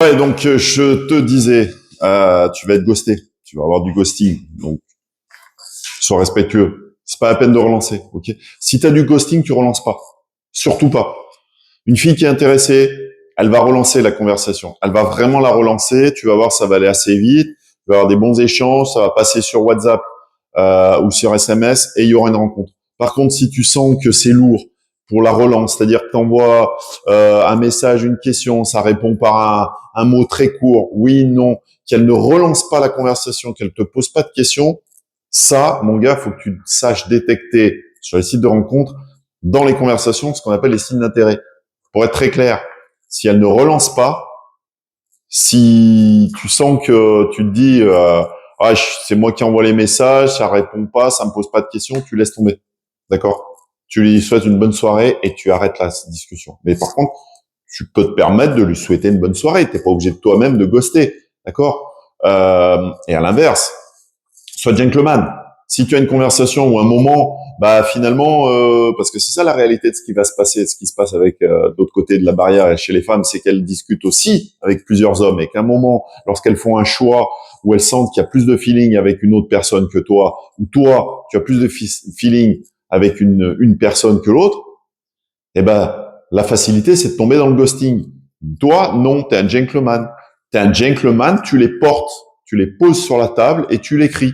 Ouais, donc je te disais, tu vas être ghosté, tu vas avoir du ghosting, donc sois respectueux. C'est pas la peine de relancer, ok? Si t'as du ghosting, tu relances pas, surtout pas. Une fille qui est intéressée, elle va relancer la conversation, elle va vraiment la relancer. Tu vas voir, ça va aller assez vite, tu vas avoir des bons échanges, ça va passer sur WhatsApp ou sur SMS et il y aura une rencontre. Par contre, si tu sens que c'est lourd pour la relance, c'est-à-dire que tu envoies un message, une question, ça répond par un mot très court, oui, non, qu'elle ne relance pas la conversation, qu'elle te pose pas de questions, ça, mon gars, faut que tu saches détecter sur les sites de rencontres, dans les conversations, ce qu'on appelle les signes d'intérêt. Pour être très clair, si elle ne relance pas, si tu sens que tu te dis ah, c'est moi qui envoie les messages, ça répond pas, ça me pose pas de questions, tu laisses tomber. D'accord? Tu lui souhaites une bonne soirée et tu arrêtes la discussion. Mais par contre, tu peux te permettre de lui souhaiter une bonne soirée. T'es pas obligé de toi-même de ghoster. D'accord? Et à l'inverse, sois gentleman. Si tu as une conversation ou un moment, bah finalement, parce que c'est ça la réalité de ce qui va se passer, ce qui se passe avec l'autre côté de la barrière chez les femmes, c'est qu'elles discutent aussi avec plusieurs hommes et qu'à un moment, lorsqu'elles font un choix où elles sentent qu'il y a plus de feeling avec une autre personne que toi, ou toi, tu as plus de feeling avec une personne que l'autre, eh ben la facilité, c'est de tomber dans le ghosting. Toi, non, t'es un gentleman. T'es un gentleman, tu les portes, tu les poses sur la table et tu les cries.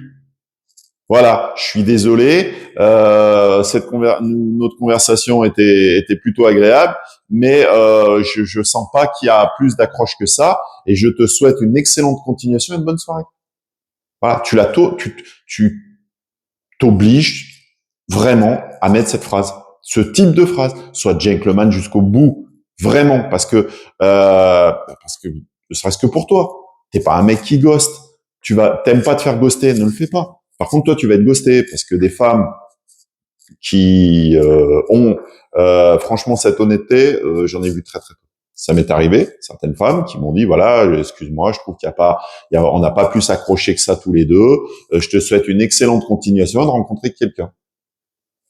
Voilà, je suis désolé. Notre conversation était plutôt agréable, mais je sens pas qu'il y a plus d'accroche que ça. Et je te souhaite une excellente continuation et une bonne soirée. Voilà, tu t'obliges vraiment à mettre cette phrase, ce type de phrase. Sois gentleman jusqu'au bout, vraiment, parce que ne serait-ce que pour toi. T'es pas un mec qui ghost. T'aimes pas te faire ghoster, ne le fais pas. Par contre, toi, tu vas être ghosté parce que des femmes qui ont franchement cette honnêteté, j'en ai vu très très peu. Ça m'est arrivé, certaines femmes qui m'ont dit voilà, excuse-moi, je trouve qu'il y a pas, on n'a pas pu s'accrocher que ça tous les deux. Je te souhaite une excellente continuation de rencontrer quelqu'un.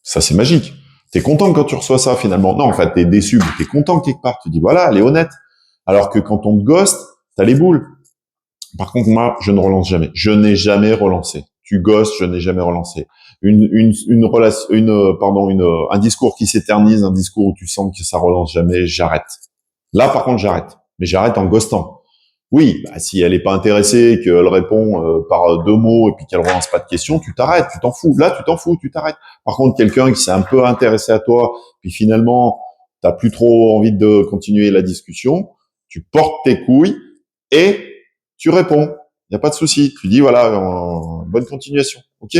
Ça c'est magique. T'es content quand tu reçois ça finalement. Non, en fait, t'es déçu, mais t'es content quelque part. Tu dis voilà, elle est honnête. Alors que quand on te ghost, t'as les boules. Par contre, moi, je ne relance jamais. Je n'ai jamais relancé. Tu gosses, je n'ai jamais relancé. Relation, un discours qui s'éternise, un discours où tu sens que ça relance jamais, j'arrête. Là, par contre, j'arrête. Mais j'arrête en ghostant. Oui, bah, si elle est pas intéressée, qu'elle répond par deux mots et puis qu'elle relance pas de questions, tu t'arrêtes, tu t'en fous. Là, tu t'en fous, tu t'arrêtes. Par contre, quelqu'un qui s'est un peu intéressé à toi, puis finalement, t'as plus trop envie de continuer la discussion, tu portes tes couilles et tu réponds. Il n'y a pas de souci. Tu dis voilà, bonne continuation, ok.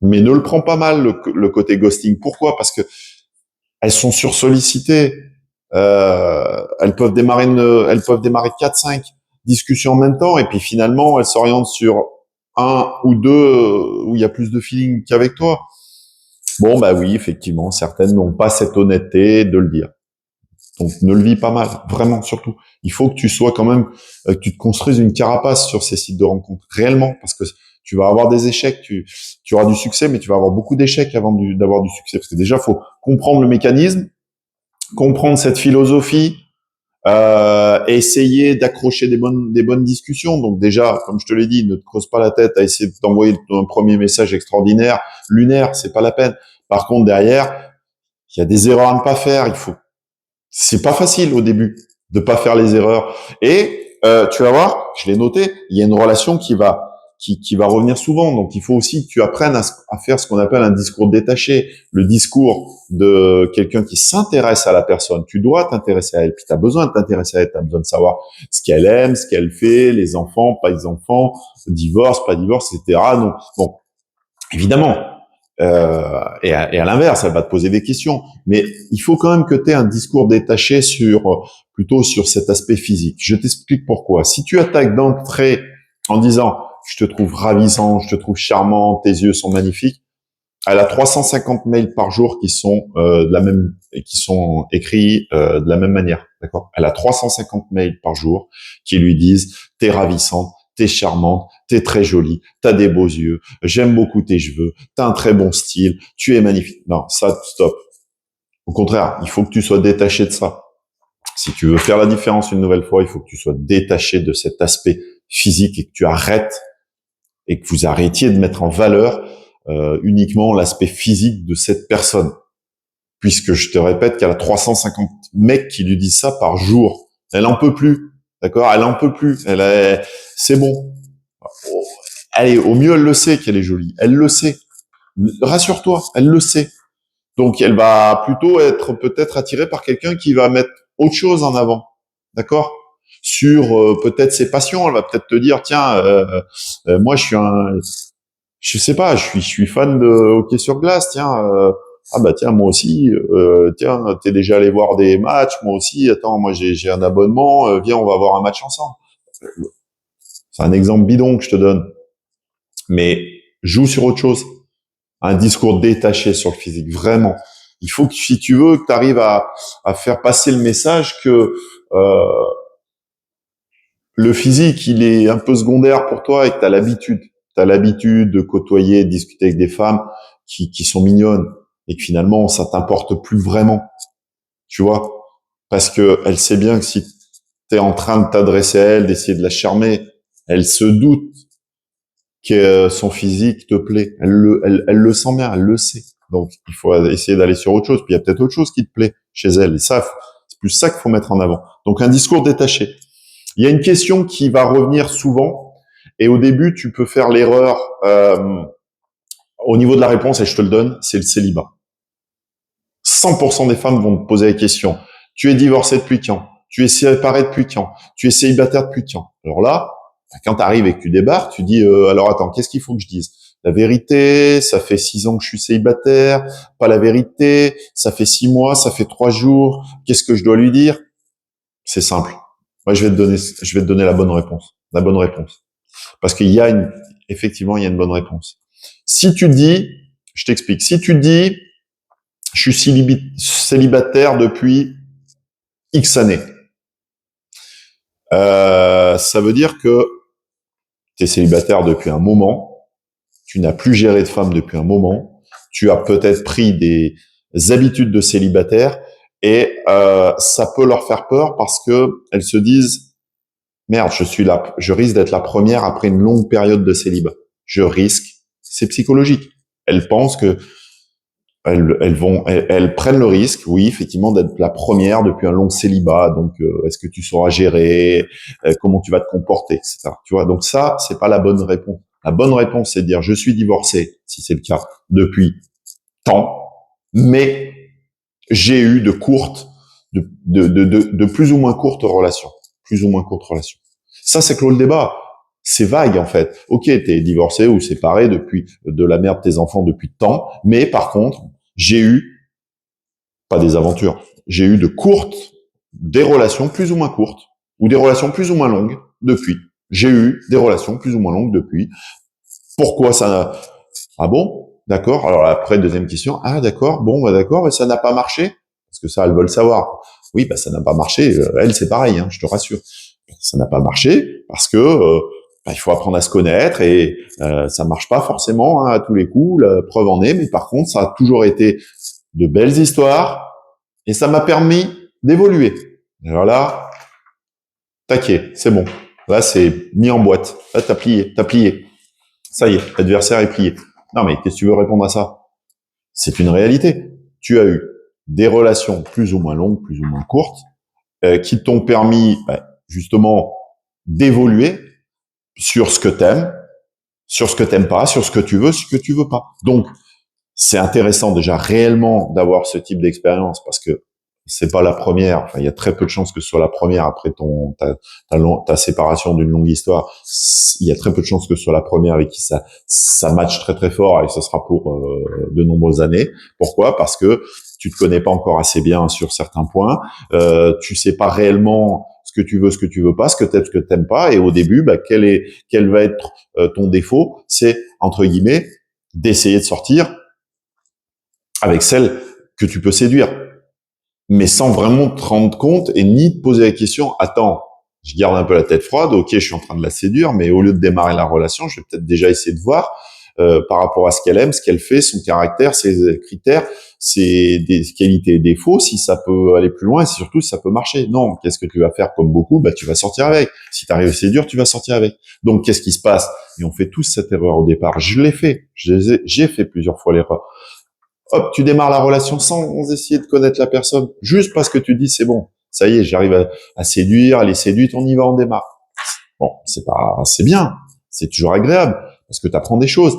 Mais ne le prends pas mal le côté ghosting. Pourquoi? Parce que elles sont sursollicitées. Elles peuvent démarrer 4-5 discussions en même temps et puis finalement elles s'orientent sur un ou deux où il y a plus de feeling qu'avec toi. Bon bah oui, effectivement, certaines n'ont pas cette honnêteté de le dire. Donc ne le vis pas mal, vraiment surtout. Il faut que tu sois quand même, que tu te construises une carapace sur ces sites de rencontres, réellement, parce que tu vas avoir des échecs, tu auras du succès, mais tu vas avoir beaucoup d'échecs avant d'avoir du succès. Parce que déjà, faut comprendre le mécanisme, comprendre cette philosophie, essayer d'accrocher des bonnes discussions. Donc déjà, comme je te l'ai dit, ne te creuse pas la tête à essayer d'envoyer un premier message extraordinaire, lunaire, c'est pas la peine. Par contre, derrière, il y a des erreurs à ne pas faire. C'est pas facile au début de pas faire les erreurs. Et tu vas voir, je l'ai noté, il y a une relation qui va revenir souvent. Donc il faut aussi que tu apprennes à faire ce qu'on appelle un discours détaché, le discours de quelqu'un qui s'intéresse à la personne. Tu dois t'intéresser à elle, puis tu as besoin de t'intéresser à elle, tu as besoin de savoir ce qu'elle aime, ce qu'elle fait, les enfants, pas les enfants, divorce, pas divorce, etc. Donc bon, évidemment, et à l'inverse, elle va te poser des questions. Mais il faut quand même que tu aies un discours détaché plutôt sur cet aspect physique. Je t'explique pourquoi. Si tu attaques d'entrée en disant, je te trouve ravissant, je te trouve charmant, tes yeux sont magnifiques, elle a 350 mails par jour qui sont qui sont écrits de la même manière, d'accord. Elle a 350 mails par jour qui lui disent t'es ravissante, t'es charmante, t'es très jolie, t'as des beaux yeux, j'aime beaucoup tes cheveux, t'as un très bon style, tu es magnifique. Non, ça stop. Au contraire, il faut que tu sois détaché de ça. Si tu veux faire la différence une nouvelle fois, il faut que tu sois détaché de cet aspect physique et que tu arrêtes et que vous arrêtiez de mettre en valeur uniquement l'aspect physique de cette personne. Puisque je te répète qu'elle a 350 mecs qui lui disent ça par jour. Elle en peut plus. D'accord? Elle en peut plus. C'est bon. Allez, au mieux, elle le sait qu'elle est jolie. Elle le sait. Rassure-toi, elle le sait. Donc, elle va plutôt être peut-être attirée par quelqu'un qui va mettre autre chose en avant. D'accord? Sur peut-être ses passions. Elle va peut-être te dire, tiens, moi, je sais pas, je suis fan de hockey sur glace. Tiens, ah bah tiens, moi aussi. Tiens, t'es déjà allé voir des matchs, moi aussi. Attends, moi j'ai un abonnement. Viens, on va voir un match ensemble. C'est un exemple bidon que je te donne, mais joue sur autre chose. Un discours détaché sur le physique, vraiment. Il faut que, si tu veux, que tu arrives à faire passer le message que le physique, il est un peu secondaire pour toi et que tu as l'habitude. Tu as l'habitude de côtoyer, de discuter avec des femmes qui sont mignonnes et que finalement, ça t'importe plus vraiment. Tu vois? Parce que elle sait bien que si tu es en train de t'adresser à elle, d'essayer de la charmer, elle se doute que son physique te plaît. Elle le sent bien, elle le sait. Donc, il faut essayer d'aller sur autre chose. Puis, il y a peut-être autre chose qui te plaît chez elle. Et ça, c'est plus ça qu'il faut mettre en avant. Donc, un discours détaché. Il y a une question qui va revenir souvent. Et au début, tu peux faire l'erreur au niveau de la réponse, et je te le donne, c'est le célibat. 100% des femmes vont te poser la question. Tu es divorcé depuis quand? Tu es séparé depuis quand? Tu es célibataire depuis quand? Alors là, quand tu arrives et que tu débarques, tu dis alors attends, qu'est-ce qu'il faut que je dise? La vérité, ça fait 6 ans que je suis célibataire. Pas la vérité, ça fait 6 mois, ça fait 3 jours. Qu'est-ce que je dois lui dire? C'est simple. Moi, je vais te donner la bonne réponse. La bonne réponse. Parce qu'il y a effectivement, il y a une bonne réponse. Si tu dis, je t'explique. Si tu dis, je suis célibataire depuis X années, ça veut dire que tu es célibataire depuis un moment, tu n'as plus géré de femme depuis un moment, tu as peut-être pris des habitudes de célibataire et ça peut leur faire peur parce que elles se disent merde, je risque d'être la première après une longue période de célibat. Je risque, c'est psychologique. Elles pensent que elles prennent le risque, oui, effectivement, d'être la première depuis un long célibat. Donc, est-ce que tu sauras gérer, comment tu vas te comporter, etc. Tu vois, donc ça, c'est pas la bonne réponse. La bonne réponse, c'est de dire je suis divorcé, si c'est le cas, depuis tant, mais j'ai eu de plus ou moins courtes relations, plus ou moins courtes relations. Ça, c'est clos le débat. C'est vague en fait. Ok, t'es divorcé ou séparé depuis de la mère de tes enfants depuis tant, mais par contre, j'ai eu pas des aventures, j'ai eu des relations plus ou moins courtes ou des relations plus ou moins longues depuis. J'ai eu des relations plus ou moins longues depuis. Pourquoi ça? Ah bon? D'accord. Alors après, deuxième question. Ah d'accord. Bon, bah d'accord. Et ça n'a pas marché? Parce que ça, elles veulent savoir. Oui, bah ça n'a pas marché. Elle, c'est pareil. Hein, je te rassure. Ça n'a pas marché parce que bah, il faut apprendre à se connaître et ça marche pas forcément hein, à tous les coups. La preuve en est. Mais par contre, ça a toujours été de belles histoires et ça m'a permis d'évoluer. Alors là, taquet, c'est bon. Là, c'est mis en boîte. Là, t'as plié. Ça y est, l'adversaire est plié. Non, mais qu'est-ce que tu veux répondre à ça? C'est une réalité. Tu as eu des relations plus ou moins longues, plus ou moins courtes, qui t'ont permis justement d'évoluer sur ce que t'aimes, sur ce que t'aimes pas, sur ce que tu veux pas. Donc, c'est intéressant déjà réellement d'avoir ce type d'expérience parce que c'est pas la première. Enfin, il y a très peu de chances que ce soit la première après ta séparation d'une longue histoire. Il y a très peu de chances que ce soit la première avec qui ça match très très fort et ce sera pour de nombreuses années. Pourquoi? Parce que tu te connais pas encore assez bien sur certains points. Tu sais pas réellement ce que tu veux pas, ce que t'aimes pas. Et au début, quel va être ton défaut? C'est entre guillemets d'essayer de sortir avec celle que tu peux séduire, mais sans vraiment te rendre compte et ni te poser la question, attends, je garde un peu la tête froide, ok, je suis en train de la séduire, mais au lieu de démarrer la relation, je vais peut-être déjà essayer de voir par rapport à ce qu'elle aime, ce qu'elle fait, son caractère, ses critères, ses des qualités et défauts, si ça peut aller plus loin et surtout si ça peut marcher. Non, qu'est-ce que tu vas faire comme beaucoup? Bah, tu vas sortir avec. Si tu arrives à séduire, tu vas sortir avec. Donc, qu'est-ce qui se passe? Et on fait tous cette erreur au départ. Je l'ai fait. J'ai fait plusieurs fois l'erreur. Hop, tu démarres la relation sans essayer de connaître la personne, juste parce que tu dis c'est bon, ça y est, j'arrive à séduire, elle est séduite, on y va, on démarre. Bon, c'est bien, c'est toujours agréable parce que tu apprends des choses.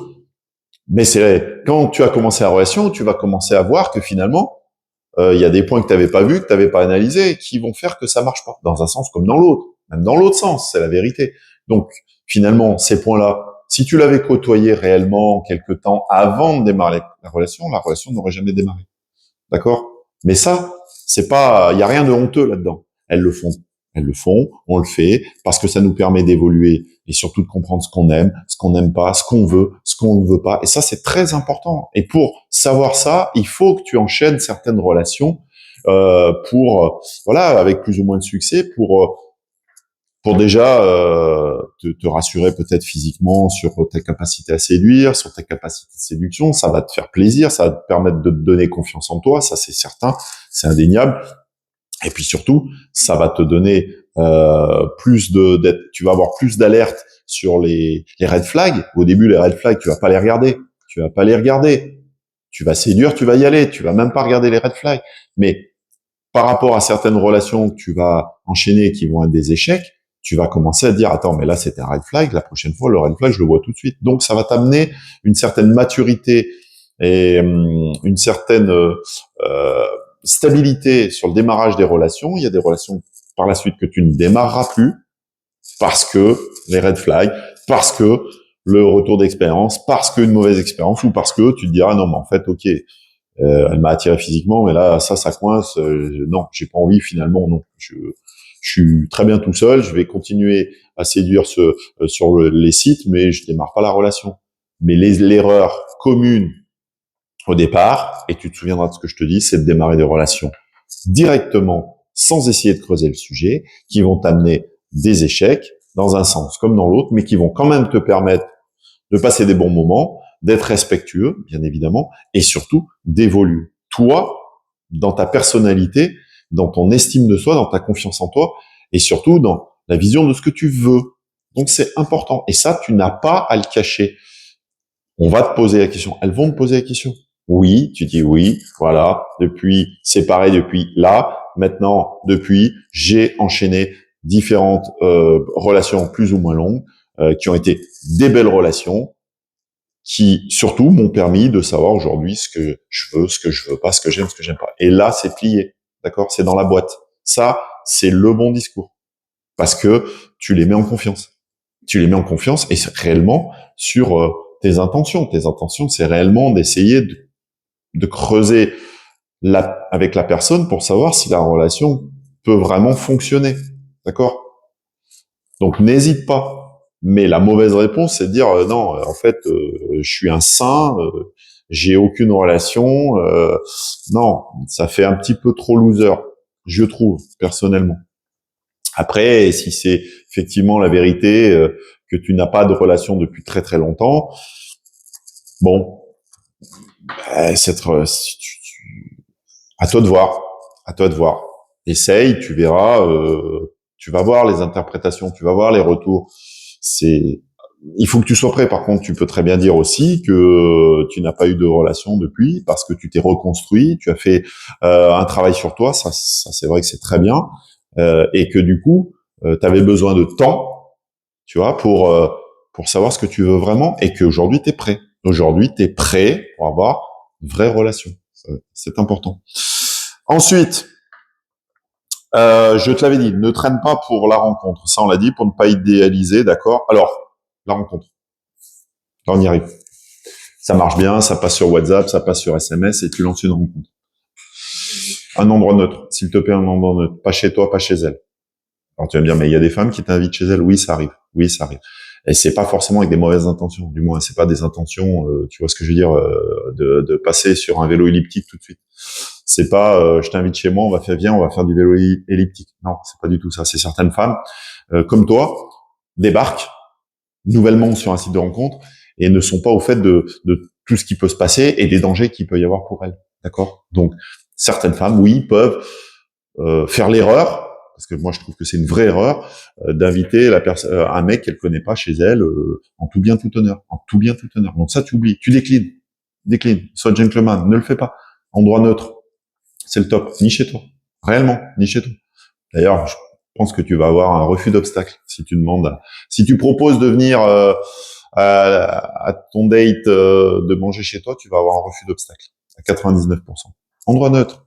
Mais c'est quand tu as commencé la relation, tu vas commencer à voir que finalement, il y a des points que tu n'avais pas vus, que tu n'avais pas analysés, qui vont faire que ça marche pas, dans un sens comme dans l'autre, même dans l'autre sens, c'est la vérité. Donc finalement, ces points-là, si tu l'avais côtoyé réellement quelque temps avant de démarrer la relation n'aurait jamais démarré. D'accord? Mais ça, c'est pas, il y a rien de honteux là-dedans. Elles le font. Elles le font, on le fait, parce que ça nous permet d'évoluer et surtout de comprendre ce qu'on aime, ce qu'on n'aime pas, ce qu'on veut, ce qu'on ne veut pas. Et ça, c'est très important. Et pour savoir ça, il faut que tu enchaînes certaines relations voilà, avec plus ou moins de succès, pour déjà te rassurer peut-être physiquement sur ta capacité à séduire, sur ta capacité de séduction. Ça va te faire plaisir, ça va te permettre de te donner confiance en toi, ça c'est certain, c'est indéniable. Et puis surtout, ça va te donner tu vas avoir plus d'alerte sur les red flags. Au début, les red flags, tu vas pas les regarder. Tu vas pas les regarder. Tu vas séduire, tu vas y aller. Tu vas même pas regarder les red flags. Mais par rapport à certaines relations que tu vas enchaîner qui vont être des échecs, tu vas commencer à te dire, attends, mais là, c'était un red flag. La prochaine fois, le red flag, je le vois tout de suite. Donc, ça va t'amener une certaine maturité et une certaine stabilité sur le démarrage des relations. Il y a des relations par la suite que tu ne démarreras plus parce que les red flags, parce que le retour d'expérience, parce qu'une mauvaise expérience ou parce que tu te diras non mais en fait ok, elle m'a attiré physiquement mais là ça coince, non j'ai pas envie finalement, non je suis très bien tout seul, je vais continuer à séduire sur les sites mais je démarre pas la relation. Mais l'erreur commune au départ, et tu te souviendras de ce que je te dis, c'est de démarrer des relations directement, sans essayer de creuser le sujet, qui vont t'amener des échecs, dans un sens comme dans l'autre, mais qui vont quand même te permettre de passer des bons moments, d'être respectueux, bien évidemment, et surtout d'évoluer. Toi, dans ta personnalité, dans ton estime de soi, dans ta confiance en toi, et surtout dans la vision de ce que tu veux. Donc c'est important. Et ça, tu n'as pas à le cacher. On va te poser la question. Elles vont te poser la question. Oui, tu dis oui, voilà, depuis, c'est pareil depuis là, maintenant, depuis, j'ai enchaîné différentes relations plus ou moins longues, qui ont été des belles relations, qui surtout m'ont permis de savoir aujourd'hui ce que je veux, ce que je veux pas, ce que j'aime pas. Et là, c'est plié, d'accord? C'est dans la boîte. Ça, c'est le bon discours. Parce que tu les mets en confiance. Tu les mets en confiance et c'est réellement sur tes intentions. Tes intentions, c'est réellement d'essayer de creuser avec la personne pour savoir si la relation peut vraiment fonctionner. D'accord? Donc n'hésite pas. Mais la mauvaise réponse, c'est de dire non, en fait, je suis un saint, j'ai aucune relation. Non, ça fait un petit peu trop loser, je trouve personnellement. Après, si c'est effectivement la vérité que tu n'as pas de relation depuis très très longtemps, bon, à toi de voir, à toi de voir. Essaye, tu verras, tu vas voir les interprétations, tu vas voir les retours. Il faut que tu sois prêt. Par contre, tu peux très bien dire aussi que tu n'as pas eu de relation depuis parce que tu t'es reconstruit, tu as fait un travail sur toi. Ça c'est vrai que c'est très bien, et que du coup, tu avais besoin de temps, tu vois, pour savoir ce que tu veux vraiment, et qu'aujourd'hui, tu es prêt. Aujourd'hui, tu es prêt pour avoir une vraie relation. C'est important. Ensuite, je te l'avais dit, ne traîne pas pour la rencontre. Ça, on l'a dit, pour ne pas idéaliser, d'accord? Alors, la rencontre. Là, on y arrive. Ça marche bien, ça passe sur WhatsApp, ça passe sur SMS, et tu lances une rencontre. Un endroit neutre, s'il te plaît, un endroit neutre. Pas chez toi, pas chez elle. Alors, tu vas me dire, mais il y a des femmes qui t'invitent chez elles. Oui, ça arrive. Oui, ça arrive. Et c'est pas forcément avec des mauvaises intentions. Du moins, c'est pas des intentions, tu vois ce que je veux dire, de passer sur un vélo elliptique tout de suite. C'est pas, je t'invite chez moi, on va faire du vélo elliptique. Non, c'est pas du tout ça. C'est certaines femmes, comme toi, débarquent nouvellement sur un site de rencontre et ne sont pas au fait de tout ce qui peut se passer et des dangers qu'il peut y avoir pour elles. D'accord? Donc, certaines femmes, oui, peuvent faire l'erreur, parce que moi je trouve que c'est une vraie erreur, d'inviter un mec qu'elle connaît pas chez elle en tout bien tout honneur, en tout bien tout honneur. Donc ça tu oublies, tu déclines, sois gentleman, ne le fais pas. Endroit neutre, c'est le top, ni chez toi, réellement, ni chez toi. D'ailleurs, je pense que tu vas avoir un refus d'obstacle si tu demandes, si tu proposes de venir à ton date de manger chez toi, tu vas avoir un refus d'obstacle à 99%. Endroit neutre.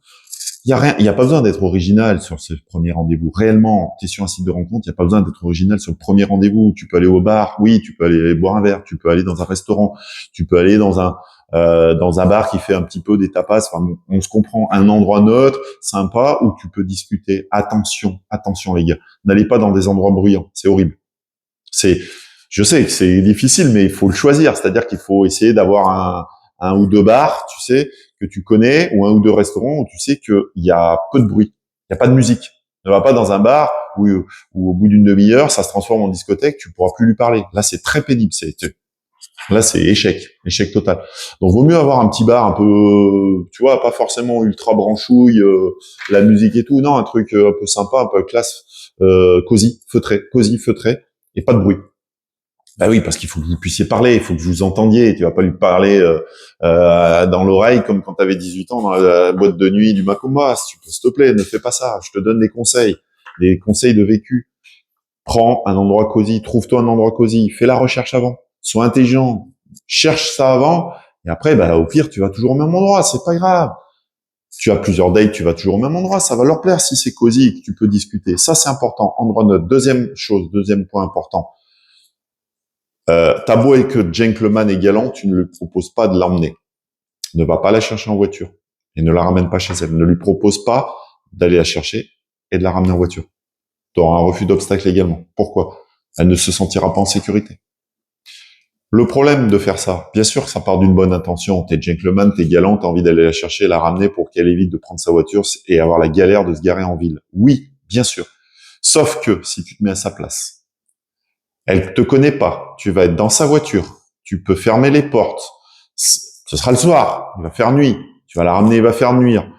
Il y a rien, il y a pas besoin d'être original sur ce premier rendez-vous. Réellement, tu es sur un site de rencontre, il y a pas besoin d'être original sur le premier rendez-vous. Tu peux aller au bar, oui, tu peux aller boire un verre, tu peux aller dans un restaurant, tu peux aller dans un bar qui fait un petit peu des tapas. Enfin, on se comprend, un endroit neutre, sympa où tu peux discuter. Attention les gars, n'allez pas dans des endroits bruyants, c'est horrible. Je sais que c'est difficile, mais il faut le choisir. C'est-à-dire qu'il faut essayer d'avoir un ou deux bars, tu sais, que tu connais, ou un ou deux restaurants où tu sais qu'il y a peu de bruit, il n'y a pas de musique. Ne va pas dans un bar où au bout d'une demi-heure, ça se transforme en discothèque, tu pourras plus lui parler. Là, c'est très pénible. Là, c'est échec total. Donc, vaut mieux avoir un petit bar un peu, tu vois, pas forcément ultra branchouille, la musique et tout. Non, un truc un peu sympa, un peu classe, cosy, feutré, et pas de bruit. Bah oui, parce qu'il faut que vous puissiez parler, il faut que vous entendiez. Tu vas pas lui parler dans l'oreille comme quand tu avais 18 ans dans la boîte de nuit du Macumba. S'il te plaît, ne fais pas ça. Je te donne des conseils de vécu. Prends un endroit cosy, trouve-toi un endroit cosy, fais la recherche avant. Sois intelligent, cherche ça avant, et après, bah au pire, tu vas toujours au même endroit. C'est pas grave. Tu as plusieurs dates, tu vas toujours au même endroit. Ça va leur plaire si c'est cosy et que tu peux discuter. Ça, c'est important. Endroit neutre. Deuxième point important. T'as beau être gentleman et galant, tu ne lui proposes pas de l'emmener. Ne va pas la chercher en voiture et ne la ramène pas chez elle. Ne lui propose pas d'aller la chercher et de la ramener en voiture. Tu auras un refus d'obstacle également. Pourquoi? Elle ne se sentira pas en sécurité. Le problème de faire ça, bien sûr que ça part d'une bonne intention. T'es gentleman, t'es galant, t'as envie d'aller la chercher et la ramener pour qu'elle évite de prendre sa voiture et avoir la galère de se garer en ville. Oui, bien sûr. Sauf que si tu te mets à sa place, elle te connaît pas. Tu vas être dans sa voiture. Tu peux fermer les portes. Ce sera le soir. Il va faire nuit. Tu vas la ramener, il va faire nuire.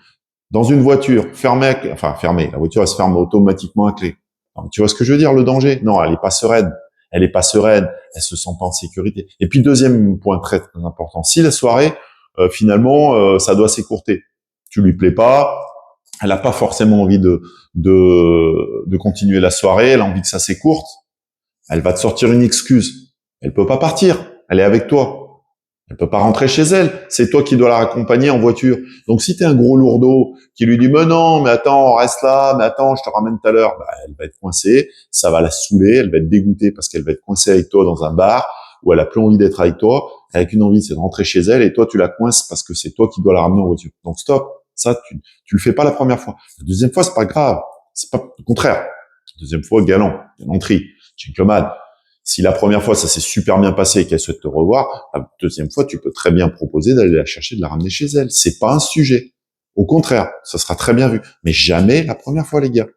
Dans une voiture, fermée. La voiture, elle se ferme automatiquement à clé. Donc, tu vois ce que je veux dire, le danger? Non, elle est pas sereine. Elle est pas sereine. Elle se sent pas en sécurité. Et puis, deuxième point très, très important. Si la soirée, finalement, ça doit s'écourter. Tu lui plais pas. Elle a pas forcément envie de continuer la soirée. Elle a envie que ça s'écourte. Elle va te sortir une excuse. Elle peut pas partir. Elle est avec toi. Elle peut pas rentrer chez elle. C'est toi qui dois la raccompagner en voiture. Donc, si t'es un gros lourdeau qui lui dit, mais non, mais attends, reste là, mais attends, je te ramène tout à l'heure, bah, elle va être coincée. Ça va la saouler. Elle va être dégoûtée parce qu'elle va être coincée avec toi dans un bar où elle a plus envie d'être avec toi. Elle a qu'une envie, c'est de rentrer chez elle et toi, tu la coinces parce que c'est toi qui dois la ramener en voiture. Donc, stop. Ça, tu le fais pas la première fois. La deuxième fois, c'est pas grave. C'est pas, au contraire. La deuxième fois, galant, gentleman. Si la première fois, ça s'est super bien passé et qu'elle souhaite te revoir, la deuxième fois, tu peux très bien proposer d'aller la chercher, de la ramener chez elle. C'est pas un sujet. Au contraire, ça sera très bien vu. Mais jamais la première fois, les gars.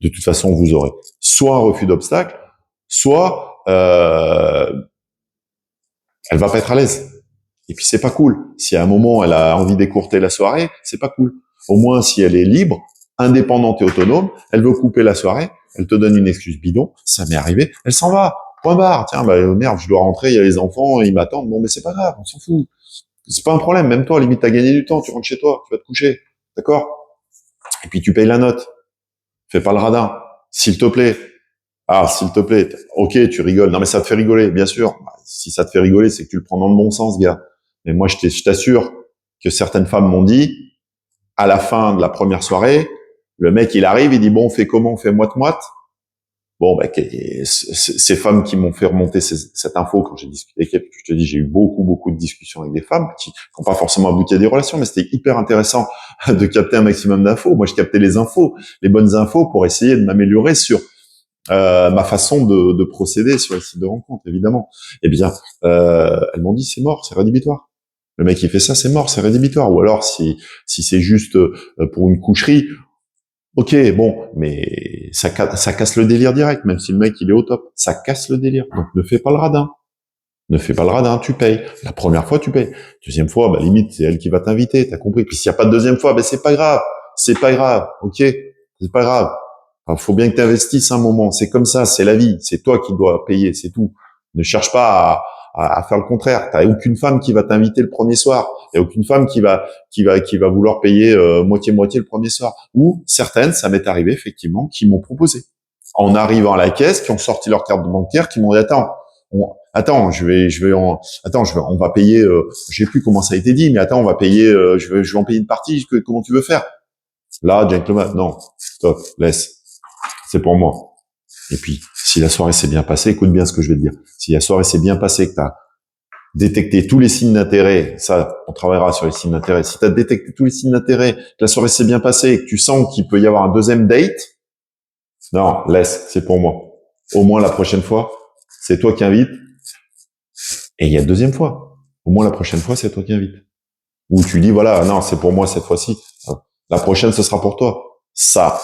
De toute façon, vous aurez soit un refus d'obstacle, soit elle va pas être à l'aise. Et puis c'est pas cool. Si à un moment elle a envie d'écourter la soirée, c'est pas cool. Au moins, si elle est libre, indépendante et autonome, elle veut couper la soirée, elle te donne une excuse bidon, ça m'est arrivé, elle s'en va. Point barre. Tiens, bah merde, je dois rentrer, il y a les enfants, ils m'attendent. Bon, mais c'est pas grave, on s'en fout. C'est pas un problème. Même toi, limite, t'as gagné du temps. Tu rentres chez toi, tu vas te coucher, d'accord? Et puis tu payes la note. Fais pas le radin, s'il te plaît. Ah, s'il te plaît. Ok, tu rigoles. Non, mais ça te fait rigoler, bien sûr. Si ça te fait rigoler, c'est que tu le prends dans le bon sens, gars. Mais moi, je t'assure que certaines femmes m'ont dit, à la fin de la première soirée, le mec, il arrive, il dit, bon, on fait comment? On fait moite-moite? Bon, bah, ces femmes qui m'ont fait remonter cette info quand j'ai discuté avec elles, je te dis, j'ai eu beaucoup de discussions avec des femmes qui n'ont pas forcément abouti à des relations, mais c'était hyper intéressant de capter un maximum d'infos. Moi, je captais les infos, les bonnes infos pour essayer de m'améliorer sur ma façon de procéder sur les sites de rencontre, évidemment. Eh bien, elles m'ont dit, c'est mort, c'est rédhibitoire. Le mec qui fait ça, c'est mort, c'est rédhibitoire. Ou alors, si c'est juste pour une coucherie, ok, bon, mais ça casse le délire direct, même si le mec il est au top, ça casse le délire. Donc ne fais pas le radin. Ne fais pas le radin, tu payes. La première fois, tu payes. Deuxième fois, bah, limite, c'est elle qui va t'inviter, t'as compris. Puis s'il n'y a pas de deuxième fois, bah, c'est pas grave. C'est pas grave, ok? C'est pas grave. Enfin, faut bien que tu investisses un moment. C'est comme ça, c'est la vie. C'est toi qui dois payer, c'est tout. Ne cherche pas à faire le contraire. T'as aucune femme qui va t'inviter le premier soir. Il y a aucune femme qui va vouloir payer moitié-moitié le premier soir. Ou certaines, ça m'est arrivé effectivement, qui m'ont proposé. En arrivant à la caisse, qui ont sorti leur carte bancaire, qui m'ont dit on va payer, je sais plus comment ça a été dit, mais attends, on va payer, je vais en payer une partie, comment tu veux faire? Là, gentleman, non, stop, laisse, c'est pour moi. Et puis, si la soirée s'est bien passée, écoute bien ce que je vais te dire. Si la soirée s'est bien passée, que tu as détecté tous les signes d'intérêt, ça, on travaillera sur les signes d'intérêt. Si tu as détecté tous les signes d'intérêt, que la soirée s'est bien passée, et que tu sens qu'il peut y avoir un deuxième date, non, laisse, c'est pour moi. Au moins la prochaine fois, c'est toi qui invites. Et il y a deuxième fois. Au moins la prochaine fois, c'est toi qui invites. Ou tu dis, voilà, non, c'est pour moi cette fois-ci. La prochaine, ce sera pour toi. Ça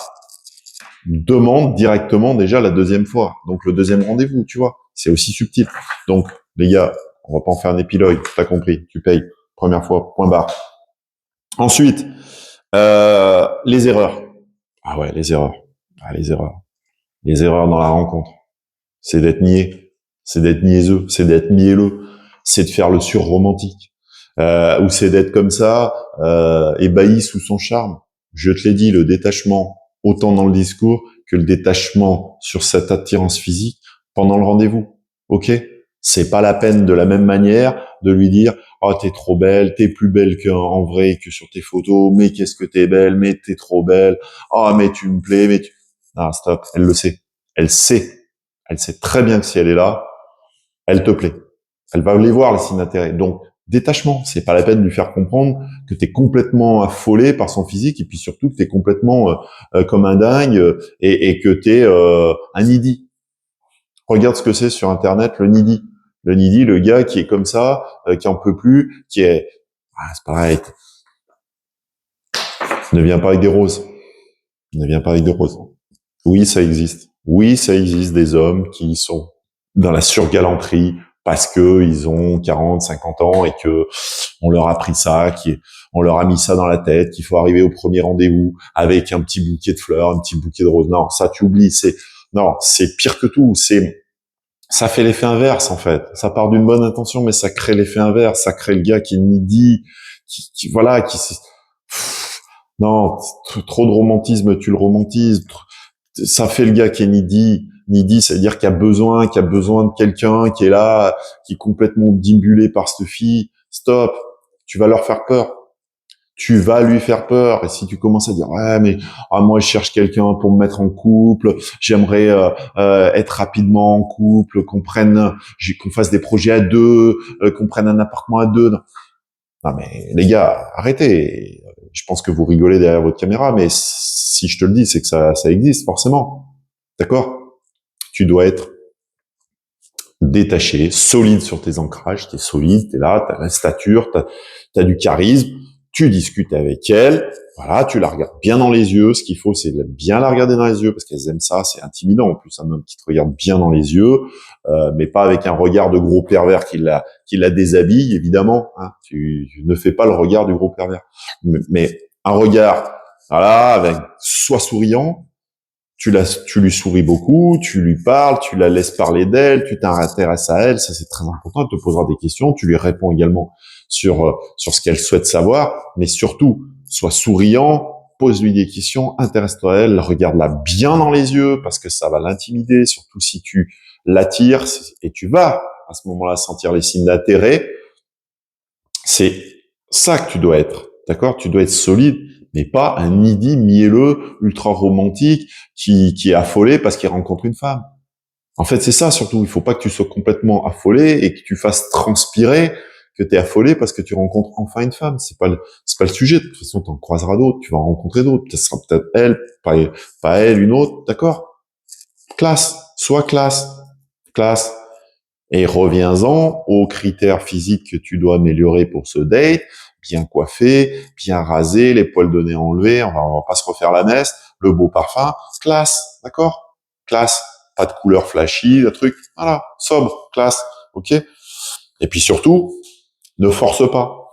demande directement déjà la deuxième fois. Donc le deuxième rendez-vous, tu vois. C'est aussi subtil. Donc, les gars, on va pas en faire un épilogue. T'as compris. Tu payes. Première fois. Point barre. Ensuite, les erreurs. Ah ouais, les erreurs. Ah, les erreurs. Les erreurs dans la rencontre. C'est d'être niais. C'est d'être niaiseux. C'est d'être mielleux. C'est de faire le surromantique. Ou c'est d'être comme ça, ébahi sous son charme. Je te l'ai dit, le détachement, autant dans le discours que le détachement sur cette attirance physique pendant le rendez-vous. Ok? C'est pas la peine de la même manière de lui dire oh t'es trop belle, t'es plus belle qu'en vrai que sur tes photos, mais qu'est-ce que t'es belle, mais t'es trop belle, oh mais tu me plais, mais tu... Non, stop, elle le sait. Elle sait. Elle sait très bien que si elle est là, elle te plaît. Elle va les voir, les signes d'intérêt. Donc, détachement. C'est pas la peine de lui faire comprendre que t'es complètement affolé par son physique et puis surtout que t'es complètement comme un dingue et que t'es un needy. Regarde ce que c'est sur Internet, le needy. Le needy, le gars qui est comme ça, qui en peut plus, qui est... Ah, c'est pareil. Ne viens pas avec des roses. Ne viens pas avec des roses. Oui, ça existe. Oui, ça existe des hommes qui sont dans la surgalanterie parce que ils ont 40, 50 ans et que on leur a appris ça, on leur a mis ça dans la tête, qu'il faut arriver au premier rendez-vous avec un petit bouquet de fleurs, un petit bouquet de roses. Non, ça tu oublies, c'est pire que tout, ça fait l'effet inverse en fait. Ça part d'une bonne intention mais ça crée l'effet inverse, ça crée le gars qui est needy, non, trop de romantisme, tu le romantises. Ça fait le gars qui est needy. Needy, c'est-à-dire qu'il a besoin de quelqu'un qui est là, qui est complètement obnubilé par cette fille. Stop. Tu vas leur faire peur. Tu vas lui faire peur. Et si tu commences à dire, ouais, mais moi, je cherche quelqu'un pour me mettre en couple. J'aimerais être rapidement en couple, qu'on fasse des projets à deux, qu'on prenne un appartement à deux. Non, mais les gars, arrêtez. Je pense que vous rigolez derrière votre caméra, mais si je te le dis, c'est que ça existe forcément. D'accord? Tu dois être détaché, solide sur tes ancrages, t'es solide, t'es là, t'as la stature, t'as du charisme, tu discutes avec elle, voilà, tu la regardes bien dans les yeux, ce qu'il faut, c'est bien la regarder dans les yeux, parce qu'elles aiment ça, c'est intimidant, en plus, un homme qui te regarde bien dans les yeux, mais pas avec un regard de gros pervers qui la déshabille, évidemment, hein, tu ne fais pas le regard du gros pervers, mais un regard, voilà, avec, soit souriant, tu lui souris beaucoup, tu lui parles, tu la laisses parler d'elle, tu t'intéresses à elle, ça c'est très important, elle te posera des questions, tu lui réponds également sur ce qu'elle souhaite savoir, mais surtout, sois souriant, pose-lui des questions, intéresse-toi à elle, regarde-la bien dans les yeux, parce que ça va l'intimider, surtout si tu l'attires, et tu vas à ce moment-là sentir les signes d'intérêt, c'est ça que tu dois être, d'accord? Tu dois être solide, mais pas un needy mielleux, ultra romantique, qui est affolé parce qu'il rencontre une femme. En fait, c'est ça surtout. Il faut pas que tu sois complètement affolé et que tu fasses transpirer que tu es affolé parce que tu rencontres enfin une femme. C'est pas le sujet. De toute façon, tu en croiseras d'autres, tu vas en rencontrer d'autres. Ce sera peut-être elle, pas elle, une autre, d'accord? Classe, sois classe, classe. Et reviens-en aux critères physiques que tu dois améliorer pour ce date. Bien coiffé, bien rasé, les poils de nez enlevés, on va pas se refaire la messe, le beau parfum, classe, d'accord? Classe, pas de couleur flashy, le truc, voilà, sobre, classe, ok? Et puis surtout, ne force pas.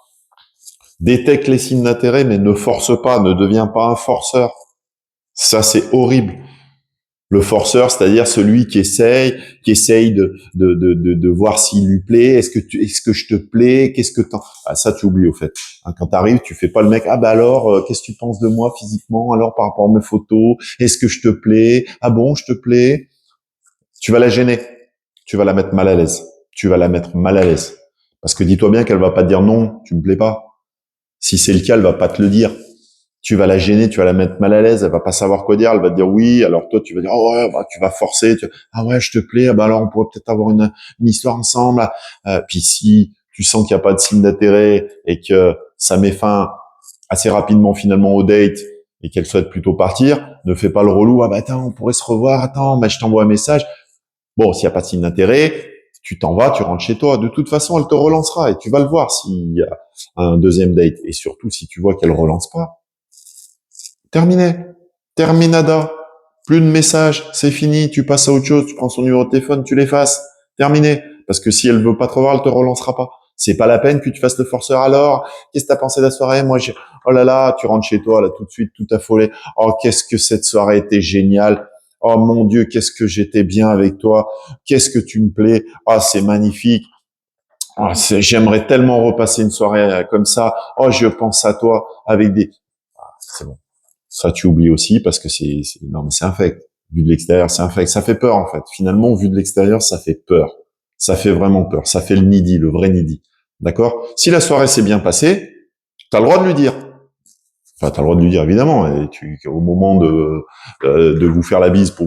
Détecte les signes d'intérêt, mais ne force pas, ne deviens pas un forceur. Ça, c'est horrible. Le forceur, c'est-à-dire celui qui essaye de voir s'il lui plaît. Est-ce que je te plais? Qu'est-ce que t'en... Ah, ça, tu oublies, au fait. Hein, quand t'arrives, tu fais pas le mec. Ah, bah alors, qu'est-ce que tu penses de moi physiquement? Alors, par rapport à mes photos, est-ce que je te plais? Ah bon, je te plais? Tu vas la gêner. Tu vas la mettre mal à l'aise. Tu vas la mettre mal à l'aise. Parce que dis-toi bien qu'elle va pas te dire non, tu me plais pas. Si c'est le cas, elle va pas te le dire. Tu vas la gêner, tu vas la mettre mal à l'aise, elle va pas savoir quoi dire, elle va te dire oui, alors toi tu vas dire oh ouais, bah, tu vas forcer, ah ouais, je te plais, ah bah alors on pourrait peut-être avoir une histoire ensemble. Puis si tu sens qu'il n'y a pas de signe d'intérêt et que ça met fin assez rapidement finalement au date et qu'elle souhaite plutôt partir, ne fais pas le relou, ah bah attends, on pourrait se revoir, attends, bah je t'envoie un message. Bon, s'il n'y a pas de signe d'intérêt, tu t'en vas, tu rentres chez toi. De toute façon, elle te relancera et tu vas le voir s'il y a un deuxième date. Et surtout, si tu vois qu'elle relance pas, terminé. Terminada. Plus de messages, c'est fini, tu passes à autre chose, tu prends son numéro de téléphone, tu l'effaces. Terminé. Parce que si elle veut pas te revoir, elle te relancera pas. C'est pas la peine que tu fasses le forceur. Alors, qu'est-ce que t'as pensé de la soirée? Moi, oh là là, tu rentres chez toi, là, tout de suite, tout affolé. Oh, qu'est-ce que cette soirée était géniale. Oh mon Dieu, qu'est-ce que j'étais bien avec toi. Qu'est-ce que tu me plais. Ah, c'est magnifique. Oh, j'aimerais tellement repasser une soirée comme ça. Oh, je pense à toi avec des... C'est bon. Ça, tu oublies aussi parce que non, mais c'est infect. Vu de l'extérieur, c'est infect. Ça fait peur, en fait. Finalement, vu de l'extérieur, ça fait peur. Ça fait vraiment peur. Ça fait le needy, le vrai needy. D'accord? Si la soirée s'est bien passée, t'as le droit de lui dire. Enfin, t'as le droit de lui dire, évidemment. Et au moment de vous faire la bise pour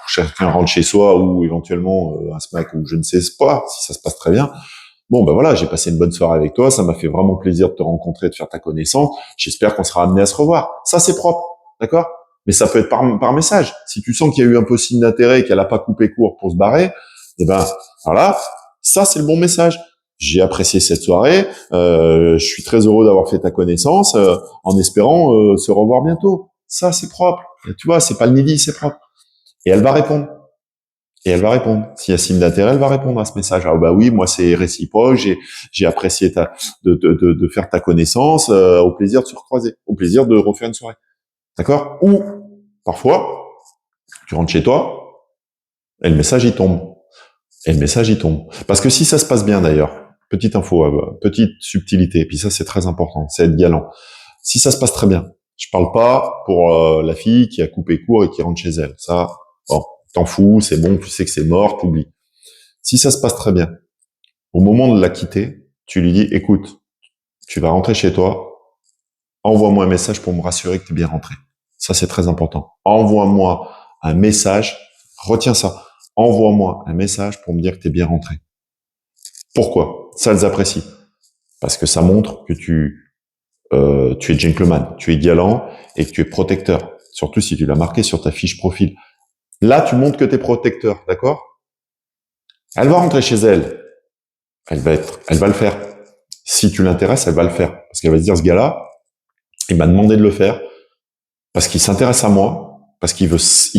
chacun rentre chez soi ou éventuellement un smack ou je ne sais pas, si ça se passe très bien. Bon, ben voilà, j'ai passé une bonne soirée avec toi, ça m'a fait vraiment plaisir de te rencontrer, de faire ta connaissance. J'espère qu'on sera amené à se revoir. Ça, c'est propre, d'accord? Mais ça peut être par message. Si tu sens qu'il y a eu un peu signe d'intérêt et qu'elle a pas coupé court pour se barrer, eh ben voilà, ça c'est le bon message. J'ai apprécié cette soirée, je suis très heureux d'avoir fait ta connaissance, en espérant se revoir bientôt. Ça c'est propre. Et tu vois, c'est pas le needy, c'est propre. Et elle va répondre. Et elle va répondre. S'il y a signe d'intérêt, elle va répondre à ce message. Ah bah oui, moi c'est réciproque, j'ai apprécié de faire ta connaissance, au plaisir de se recroiser, au plaisir de refaire une soirée. D'accord? Ou parfois, tu rentres chez toi et le message il tombe. Et le message il tombe. Parce que si ça se passe bien d'ailleurs, petite info, petite subtilité, et puis ça c'est très important, c'est être galant. Si ça se passe très bien, je parle pas pour la fille qui a coupé court et qui rentre chez elle. Ça, bon, t'en fous, c'est bon, tu sais que c'est mort, t'oublies. Si ça se passe très bien, au moment de la quitter, tu lui dis, écoute, tu vas rentrer chez toi, envoie-moi un message pour me rassurer que tu es bien rentré. Ça, c'est très important. Envoie-moi un message, retiens ça. Envoie-moi un message pour me dire que tu es bien rentré. Pourquoi? Ça, elles apprécient. Parce que ça montre que tu es gentleman, tu es galant et que tu es protecteur. Surtout si tu l'as marqué sur ta fiche profil. Là, tu montres que tu es protecteur, d'accord? Elle va rentrer chez elle. Elle va le faire. Si tu l'intéresses, elle va le faire. Parce qu'elle va se dire, ce gars-là, il m'a demandé de le faire parce qu'il s'intéresse à moi, parce il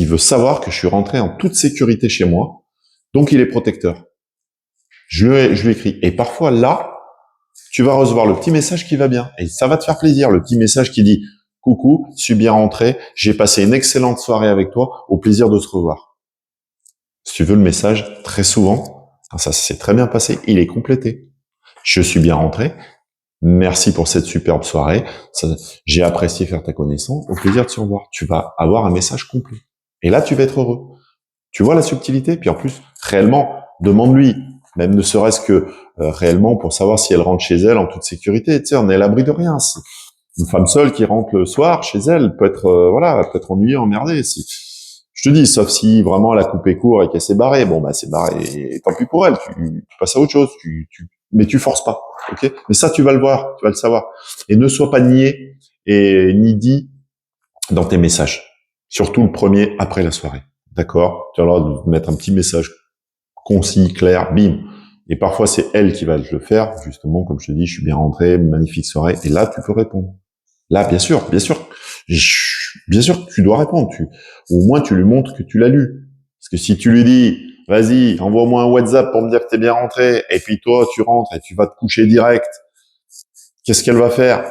veut savoir que je suis rentré en toute sécurité chez moi. Donc, il est protecteur. Je lui écris. Et parfois, là, tu vas recevoir le petit message qui va bien. Et ça va te faire plaisir. Le petit message qui dit, coucou, je suis bien rentré. J'ai passé une excellente soirée avec toi. Au plaisir de se revoir. Si tu veux le message, très souvent, ça s'est très bien passé. Il est complété. Je suis bien rentré. Merci pour cette superbe soirée. J'ai apprécié faire ta connaissance. Au plaisir de se revoir. Tu vas avoir un message complet. Et là, tu vas être heureux. Tu vois la subtilité? Puis en plus, réellement, demande-lui, même ne serait-ce que réellement pour savoir si elle rentre chez elle en toute sécurité. Tu sais, on est à l'abri de rien. Une femme seule qui rentre le soir chez elle peut être, voilà, peut être ennuyée, emmerdée. Je te dis, sauf si vraiment elle a coupé court et qu'elle s'est barrée. Bon, bah c'est barré. Et tant pis pour elle. Tu passes à autre chose. Mais tu forces pas. Ok? Mais ça, tu vas le voir, tu vas le savoir. Et ne sois pas niais et needy dans tes messages. Surtout le premier après la soirée. D'accord? Tu as le droit de mettre un petit message concis, clair, bim. Et parfois, c'est elle qui va le faire, justement, comme je te dis, je suis bien rentré, magnifique soirée. Et là, tu peux répondre. Là, bien sûr, bien sûr que tu dois répondre. Au moins, tu lui montres que tu l'as lu. Parce que si tu lui dis, Vas-y, envoie-moi un WhatsApp pour me dire que t'es bien rentré. Et puis toi, tu rentres et tu vas te coucher direct. Qu'est-ce qu'elle va faire?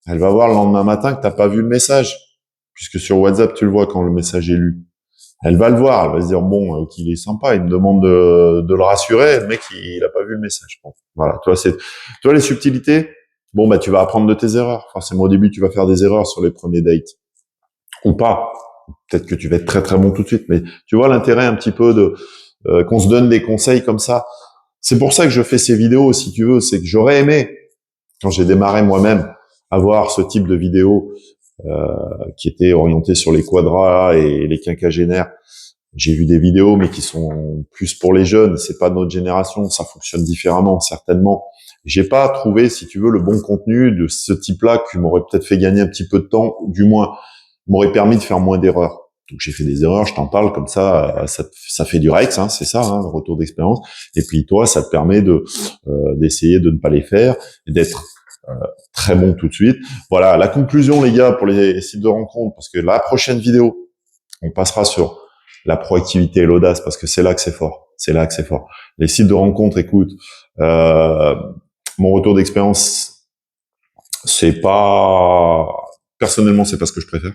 Elle va voir le lendemain matin que t'as pas vu le message. Puisque sur WhatsApp, tu le vois quand le message est lu. Elle va le voir, elle va se dire bon, qu'il est sympa, il me demande de le rassurer, le mec il a pas vu le message. Bon, voilà, toi les subtilités. Bon bah tu vas apprendre de tes erreurs. Forcément au début tu vas faire des erreurs sur les premiers dates ou pas. Peut-être que tu vas être très très bon tout de suite, mais tu vois l'intérêt un petit peu de qu'on se donne des conseils comme ça. C'est pour ça que je fais ces vidéos, si tu veux, c'est que j'aurais aimé quand j'ai démarré moi-même avoir ce type de vidéo qui était orienté sur les quadras et les quinquagénaires. J'ai vu des vidéos, mais qui sont plus pour les jeunes. C'est pas notre génération. Ça fonctionne différemment, certainement. J'ai pas trouvé, si tu veux, le bon contenu de ce type-là qui m'aurait peut-être fait gagner un petit peu de temps, ou du moins m'aurait permis de faire moins d'erreurs. Donc j'ai fait des erreurs, je t'en parle comme ça fait du Rex, hein, c'est ça, hein, le retour d'expérience. Et puis toi, ça te permet d'essayer de ne pas les faire et d'être très bon tout de suite. Voilà, la conclusion, les gars, pour les sites de rencontres, parce que la prochaine vidéo, on passera sur la proactivité et l'audace, parce que c'est là que c'est fort. C'est là que c'est fort. Les sites de rencontres, écoute, mon retour d'expérience, c'est pas, personnellement, c'est pas ce que je préfère.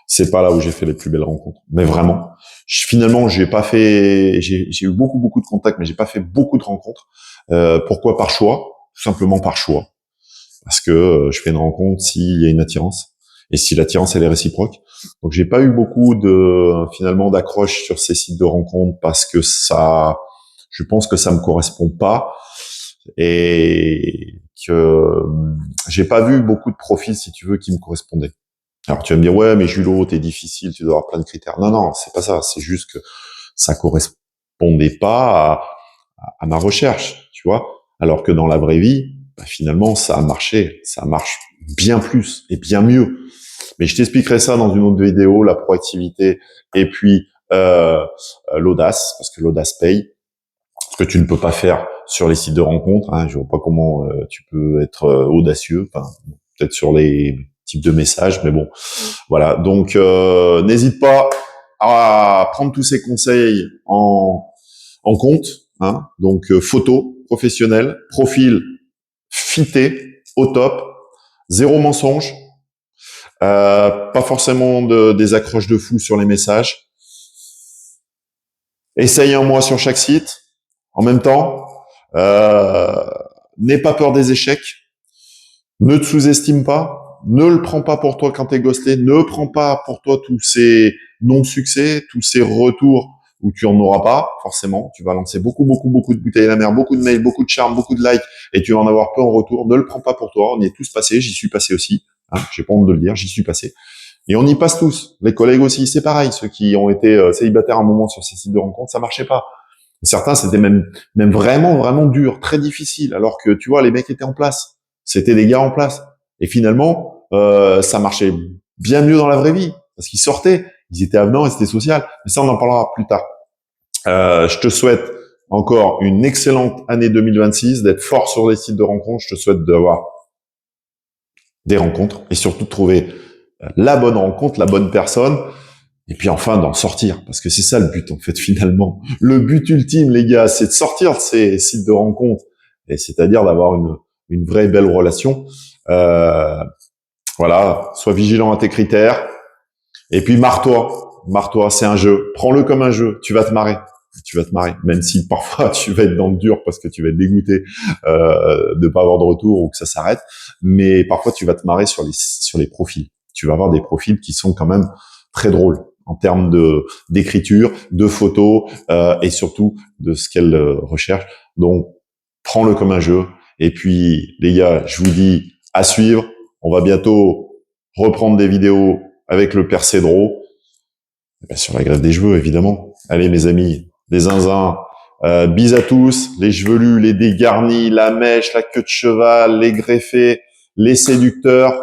C'est pas là où j'ai fait les plus belles rencontres. Mais vraiment, finalement, j'ai eu beaucoup de contacts, mais j'ai pas fait beaucoup de rencontres. Pourquoi? Par choix, tout simplement par choix. Parce que je fais une rencontre s'il y a une attirance et si l'attirance elle est réciproque. Donc j'ai pas eu beaucoup finalement d'accroches sur ces sites de rencontres parce que je pense que ça me correspond pas et que j'ai pas vu beaucoup de profils, si tu veux, qui me correspondaient. Alors tu vas me dire ouais mais Julo t'es difficile, tu dois avoir plein de critères. Non, c'est pas ça, c'est juste que ça correspondait pas à ma recherche, tu vois. Alors que dans la vraie vie, bah, finalement, ça a marché. Ça marche bien plus et bien mieux. Mais je t'expliquerai ça dans une autre vidéo, la proactivité et puis l'audace, parce que l'audace paye. Ce que tu ne peux pas faire sur les sites de rencontres. Hein, je vois pas comment tu peux être audacieux. Enfin, peut-être sur les types de messages, mais bon, voilà. Donc, n'hésite pas à prendre tous ces conseils en compte. Hein, donc, photo professionnelle, profil fité, au top, zéro mensonge, pas forcément des accroches de fou sur les messages. Essaye un mois sur chaque site. En même temps, n'aie pas peur des échecs. Ne te sous-estime pas. Ne le prends pas pour toi quand t'es ghosté. Ne prends pas pour toi tous ces non-succès, tous ces retours où tu en auras pas, forcément. Tu vas lancer beaucoup de bouteilles à la mer, beaucoup de mails, beaucoup de charmes, beaucoup de likes, et tu vas en avoir peu en retour. Ne le prends pas pour toi. On y est tous passés. J'y suis passé aussi. Hein, j'ai pas honte de le dire. J'y suis passé. Et on y passe tous. Les collègues aussi, c'est pareil. Ceux qui ont été célibataires à un moment sur ces sites de rencontres, ça marchait pas. Certains, c'était même vraiment dur, très difficile. Alors que, tu vois, les mecs étaient en place. C'était des gars en place. Et finalement, ça marchait bien mieux dans la vraie vie. Parce qu'ils sortaient, ils étaient avenants et c'était social. Mais ça, on en parlera plus tard. Je te souhaite encore une excellente année 2026, d'être fort sur les sites de rencontres. Je te souhaite d'avoir des rencontres et surtout de trouver la bonne rencontre, la bonne personne. Et puis enfin d'en sortir, parce que c'est ça le but en fait finalement. Le but ultime, les gars, c'est de sortir de ces sites de rencontres, et c'est-à-dire d'avoir une vraie belle relation. Voilà, sois vigilant à tes critères, et puis marre-toi, c'est un jeu. Prends-le comme un jeu, tu vas te marrer. Tu vas te marrer, même si parfois tu vas être dans le dur parce que tu vas être dégoûté de pas avoir de retour ou que ça s'arrête. Mais parfois tu vas te marrer sur les profils. Tu vas avoir des profils qui sont quand même très drôles en termes d'écriture, de photos et surtout de ce qu'elle recherche. Donc, prends-le comme un jeu. Et puis, les gars, je vous dis à suivre. On va bientôt reprendre des vidéos avec le père Cédro. Et bien, sur la greffe des cheveux, évidemment. Allez, mes amis, les zinzins, bis à tous, les chevelus, les dégarnis, la mèche, la queue de cheval, les greffés, les séducteurs.